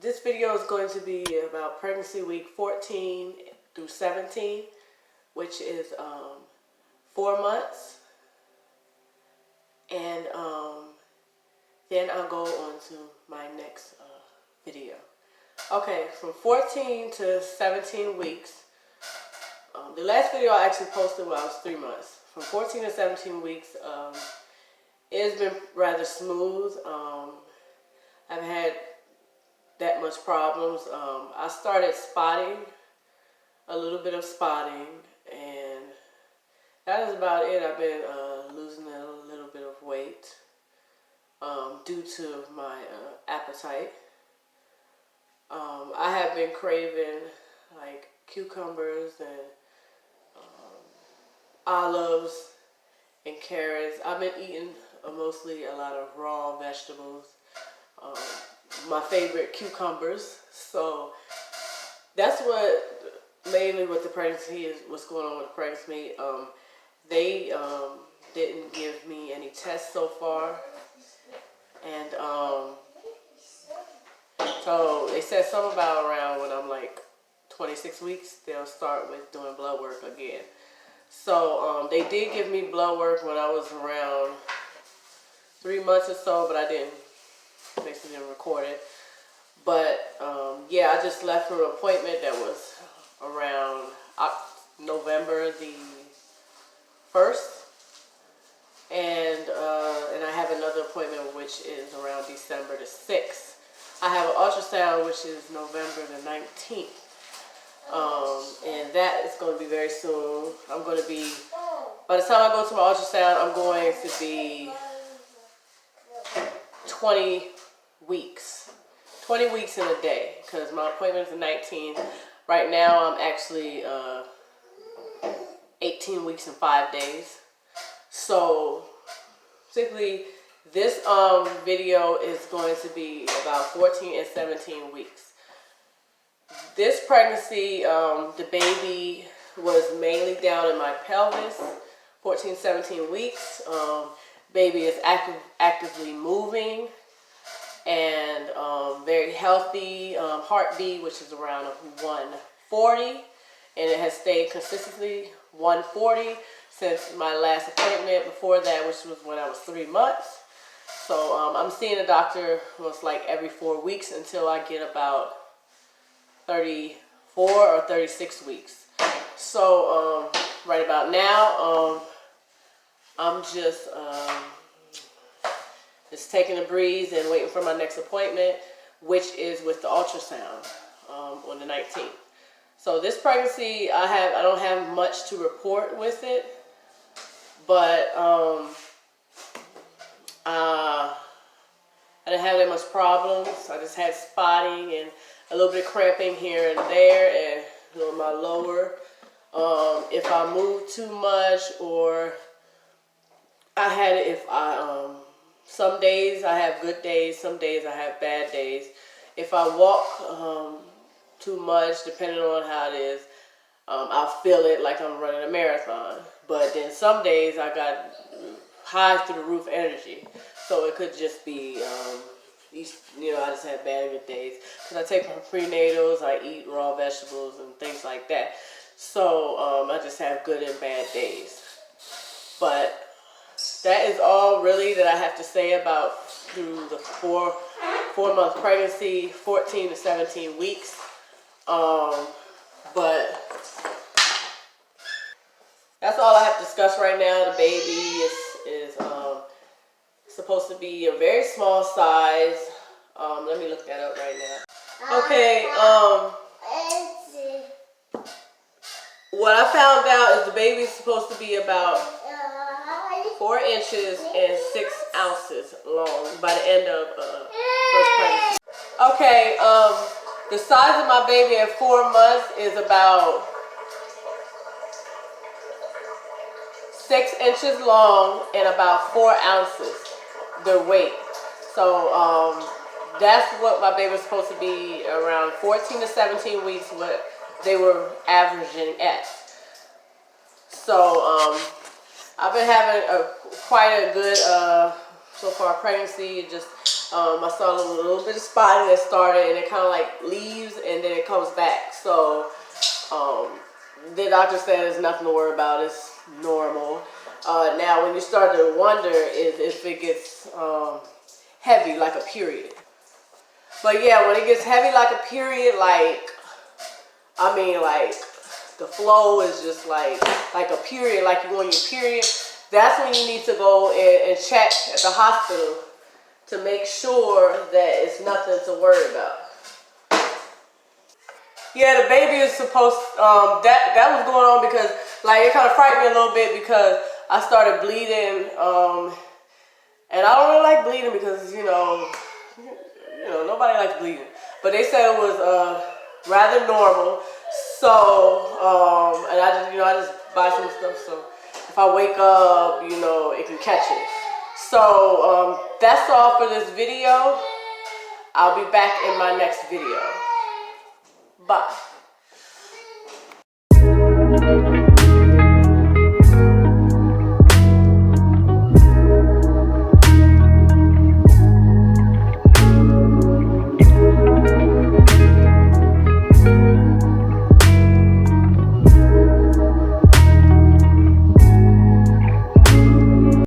This video is going to be about pregnancy week 14 through 17, which is 4 months. And then I'll go on to my next video. Okay, from 14 to 17 weeks. The last video I actually posted when I was 3 months. From 14 to 17 weeks, it's been rather smooth. I haven't had that much problems. I started spotting, a little bit of spotting, and that is about it. I've been losing a little bit of weight due to my appetite. I have been craving like cucumbers and olives and carrots. I've been eating mostly a lot of raw vegetables. My favorite, cucumbers. So that's what mainly what the pregnancy is, what's going on with the pregnancy. They didn't give me any tests so far, and so they said something about around when I'm like 26 weeks they'll start with doing blood work again. So they did give me blood work when I was around 3 months or so, but I basically didn't record it. But yeah, I just left for an appointment that was around November the 1st, and I have another appointment which is around December the 6th. I have an ultrasound which is November the 19th. And that is going to be very soon. I'm going to be, by the time I go to my ultrasound, I'm going to be 20 weeks. 20 weeks in a day, because my appointment is the 19th. Right now, I'm actually 18 weeks and 5 days. So, particularly, this video is going to be about 14 and 17 weeks. This pregnancy, the baby was mainly down in my pelvis, 14, 17 weeks. Baby is actively moving and very healthy. Heartbeat, which is around 140, and it has stayed consistently 140 since my last appointment before that, which was when I was 3 months. So I'm seeing a doctor most like every 4 weeks until I get about 34 or 36 weeks. So right about now, I'm just taking a breeze and waiting for my next appointment, which is with the ultrasound on the 19th. So this pregnancy, I don't have much to report with it, but I didn't have that much problems. I just had spotting and a little bit of cramping here and there, and my lower. If I move too much, or I had it if I some days I have good days, some days I have bad days. If I walk too much, depending on how it is, I'll feel it like I'm running a marathon. But then some days I got high through the roof energy. So it could just be, I just have bad and good days. Because I take my prenatals, I eat raw vegetables and things like that. So I just have good and bad days. But that is all really that I have to say about through the four month pregnancy, 14 to 17 weeks. But that's all I have to discuss right now. The baby is supposed to be a very small size. Let me look that up right now. Okay, what I found out is the baby is supposed to be about 4 inches and 6 ounces long by the end of first pregnancy. Okay, the size of my baby at 4 months is about 6 inches long and about 4 ounces, the weight. So that's what my baby was supposed to be around 14 to 17 weeks, what they were averaging at. So I've been having quite a good so far pregnancy. Just I saw a little bit of spotting that started, and it kind of like leaves, and then it comes back. So the doctor said there's nothing to worry about. It's normal. Now, when you start to wonder is if it gets heavy, like a period. But yeah, when it gets heavy like a period, like, I mean, like, the flow is just like a period, like you on your period. That's when you need to go and check at the hospital to make sure that it's nothing to worry about. Yeah, the baby is supposed, that was going on because, like, it kind of frightened me a little bit because I started bleeding, and I don't really like bleeding because, nobody likes bleeding. But they said it was rather normal. So, and I just buy some stuff so if I wake up, it can catch it. So, that's all for this video. I'll be back in my next video. Bye.